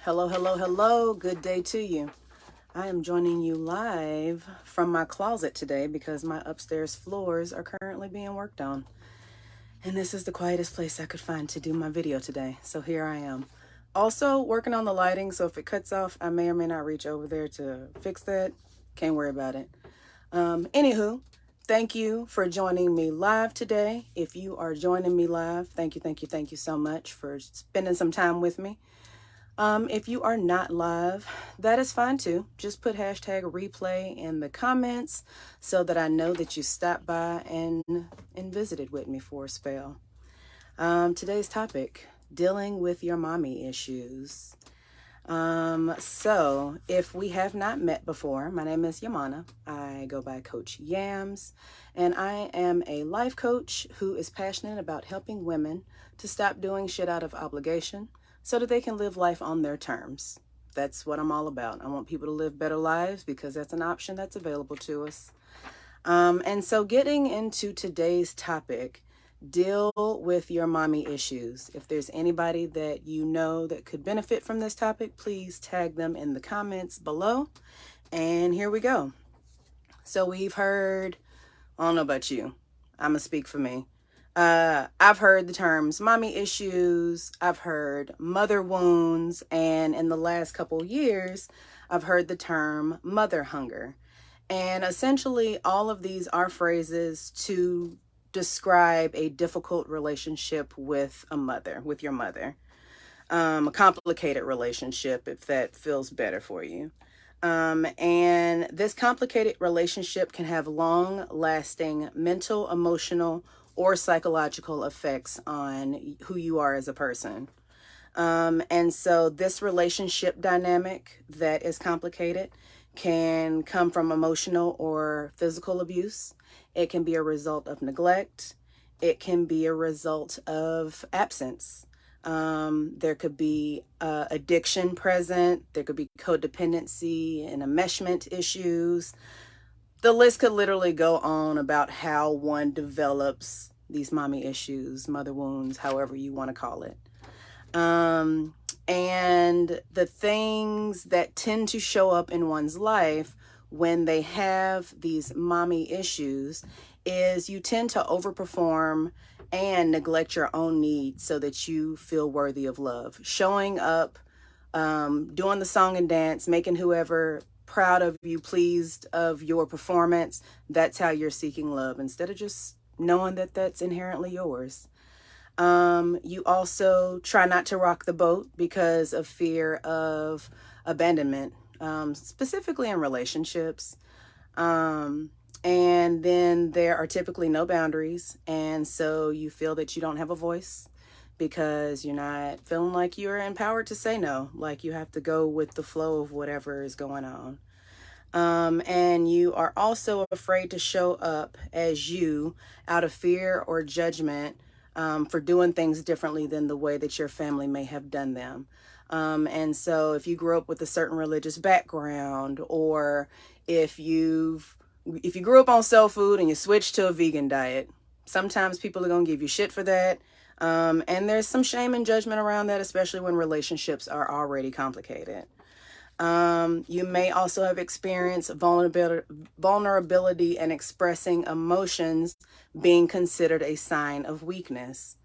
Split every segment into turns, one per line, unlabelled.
Hello, hello, hello. Good day to you. I am joining you live from my closet today because my upstairs floors are currently being worked on. And this is the quietest place I could find to do my video today. So here I am. Also working on the lighting, so if it cuts off, I may or may not reach over there to fix that. Can't worry about it. Anywho, thank you for joining me live today. If you are joining me live, thank you so much for spending some time with me. If you are not live, that is fine too. Just put hashtag replay in the comments so that I know that you stopped by and visited with me for a spell. Today's topic, dealing with your mommy issues. So if we have not met before, my name is Yaminah. I go by Coach Yamz, and I am a life coach who is passionate about helping women to stop doing shit out of obligation so that they can live life on their terms. That's what I'm all about. I want people to live better lives because that's an option that's available to us. And so getting into today's topic, deal with your mommy issues. If there's anybody that you know that could benefit from this topic, please tag them in the comments below. And here we go. So we've heard, I don't know about you, I'm gonna speak for me. I've heard the terms mommy issues, I've heard mother wounds, and in the last couple years, I've heard the term mother hunger. And essentially, all of these are phrases to describe a difficult relationship with a mother, with your mother. A complicated relationship, if that feels better for you. And this complicated relationship can have long lasting mental, emotional, or psychological effects on who you are as a person. And so this relationship dynamic that is complicated can come from emotional or physical abuse. It can be a result of neglect. It can be a result of absence. There could be addiction present. There could be codependency and enmeshment issues. The list could literally go on about how one develops these mommy issues, mother wounds, however you want to call it. And the things that tend to show up in one's life when they have these mommy issues is you tend to overperform and neglect your own needs so that you feel worthy of love. Showing up, doing the song and dance, making whoever proud of you, pleased of your performance, that's how you're seeking love instead of just knowing that that's inherently yours. You also try not to rock the boat because of fear of abandonment, specifically in relationships. And then there are typically no boundaries. And so you feel that you don't have a voice because you're not feeling like you're empowered to say no, like you have to go with the flow of whatever is going on. And you are also afraid to show up as you out of fear or judgment for doing things differently than the way that your family may have done them. And so if you grew up with a certain religious background, or if you grew up on soul food and you switched to a vegan diet, sometimes people are going to give you shit for that. And there's some shame and judgment around that, especially when relationships are already complicated. You may also have experienced vulnerability and expressing emotions being considered a sign of weakness.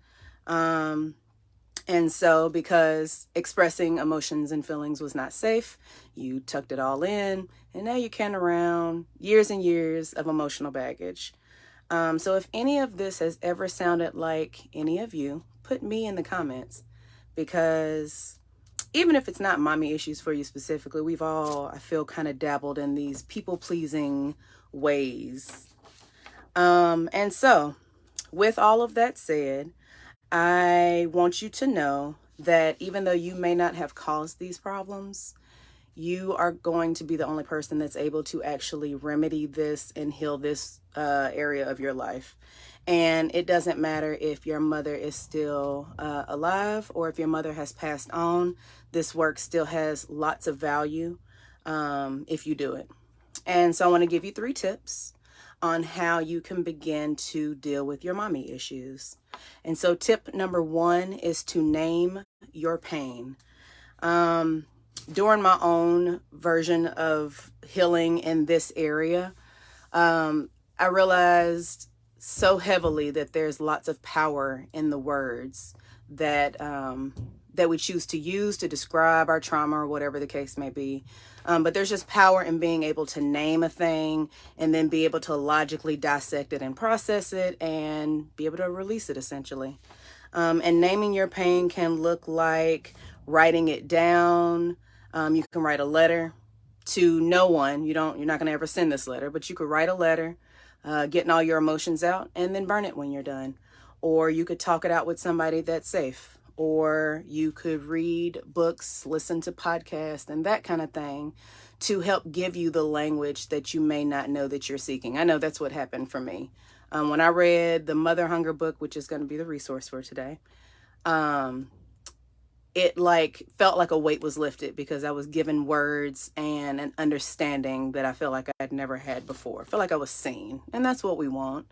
And so because expressing emotions and feelings was not safe, you tucked it all in, and now you're carrying around years and years of emotional baggage. So if any of this has ever sounded like any of you, put me in the comments, because even if it's not mommy issues for you specifically, we've all, I feel, kind of dabbled in these people-pleasing ways. And so, with all of that said, I want you to know that even though you may not have caused these problems, you are going to be the only person that's able to actually remedy this and heal this area of your life. And it doesn't matter if your mother is still alive or if your mother has passed on. This work still has lots of value if you do it. And so I want to give you 3 tips on how you can begin to deal with your mommy issues. And so tip number 1 is to name your pain. During my own version of healing in this area, I realized so heavily that there's lots of power in the words that that we choose to use to describe our trauma or whatever the case may be. But there's just power in being able to name a thing and then be able to logically dissect it and process it and be able to release it, essentially. And naming your pain can look like writing it down. You can write a letter to no one. You're not going to ever send this letter, but you could write a letter, getting all your emotions out, and then burn it when you're done. Or you could talk it out with somebody that's safe. Or you could read books, listen to podcasts, and that kind of thing to help give you the language that you may not know that you're seeking. I know that's what happened for me. When I read the Mother Hunger book, which is going to be the resource for today, it felt like a weight was lifted because I was given words and an understanding that I feel like I'd never had before. I feel like I was seen, and that's what we want.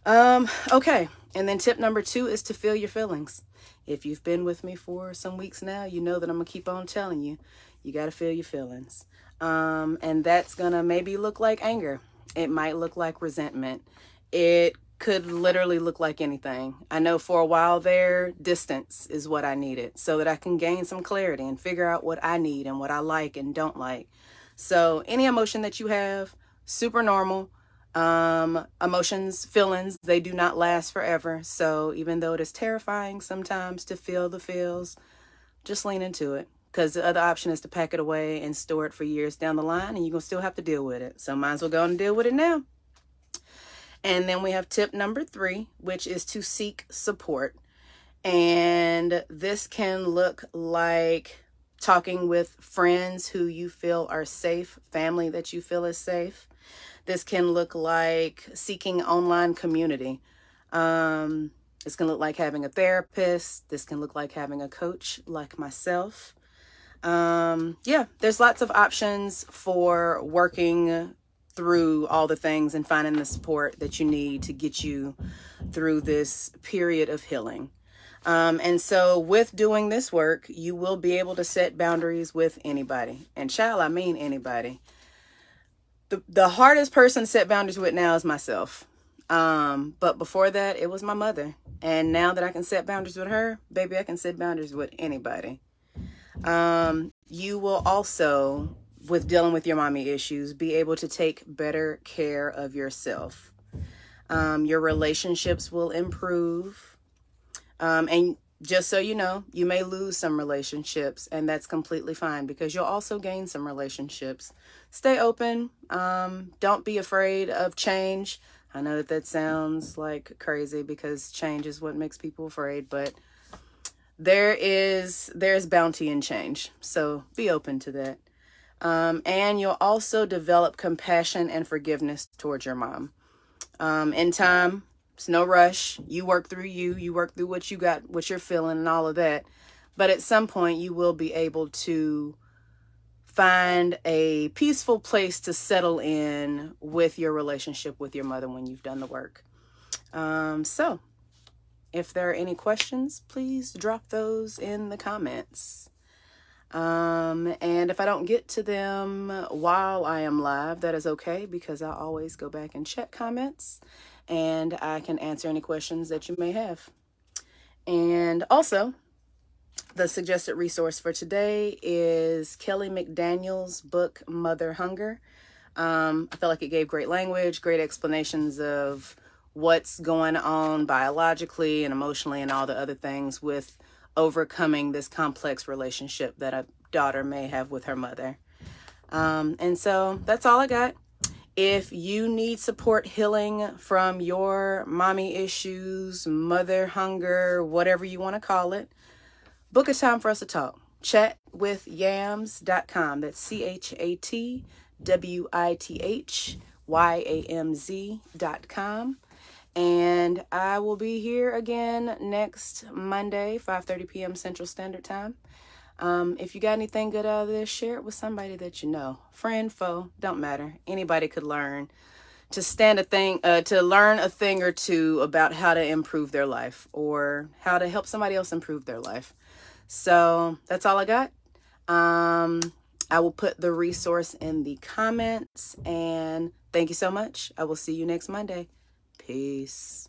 Okay. And then tip number 2 is to feel your feelings. If you've been with me for some weeks now, you know that I'm gonna keep on telling you, you got to feel your feelings. And that's gonna maybe look like anger. It might look like resentment. It could literally look like anything. I know for a while there, distance is what I needed so that I can gain some clarity and figure out what I need and what I like and don't like. So any emotion that you have, super normal. Emotions, feelings, they do not last forever. So even though it is terrifying sometimes to feel the feels, just lean into it. Because the other option is to pack it away and store it for years down the line, and you're going to still have to deal with it. So might as well go and deal with it now. And then we have tip number 3, which is to seek support. And this can look like talking with friends who you feel are safe, family that you feel is safe. This can look like seeking online community. This can look like having a therapist. This can look like having a coach like myself. There's lots of options for working through all the things and finding the support that you need to get you through this period of healing. And so with doing this work, you will be able to set boundaries with anybody. And child, I mean anybody. The hardest person to set boundaries with now is myself. But before that, it was my mother. And now that I can set boundaries with her, baby, I can set boundaries with anybody. You will also, with dealing with your mommy issues, be able to take better care of yourself. Your relationships will improve. And just so you know, you may lose some relationships, and that's completely fine because you'll also gain some relationships. Stay open. Don't be afraid of change. I know that sounds like crazy because change is what makes people afraid, but there's bounty in change. So be open to that. And you'll also develop compassion and forgiveness towards your mom. In time, it's no rush. You work through you work through what you got, what you're feeling and all of that. But at some point you will be able to find a peaceful place to settle in with your relationship with your mother when you've done the work. So if there are any questions, please drop those in the comments. And if I don't get to them while I am live, that is okay because I always go back and check comments and I can answer any questions that you may have. And also, the suggested resource for today is Kelly McDaniel's book, Mother Hunger. I feel like it gave great language, great explanations of what's going on biologically and emotionally and all the other things with overcoming this complex relationship that a daughter may have with her mother. And so that's all I got. If you need support healing from your mommy issues, mother hunger, whatever you want to call it, book a time for us to talk. Chat with Yamz.com. That's ChatWithYamz.com. And I will be here again next Monday, 5:30 p.m. Central Standard Time. If you got anything good out of this, share it with somebody that you know. Friend, foe, don't matter. Anybody could learn to learn a thing or two about how to improve their life or how to help somebody else improve their life. So that's all I got. I will put the resource in the comments, and thank you so much. I will see you next Monday. Peace.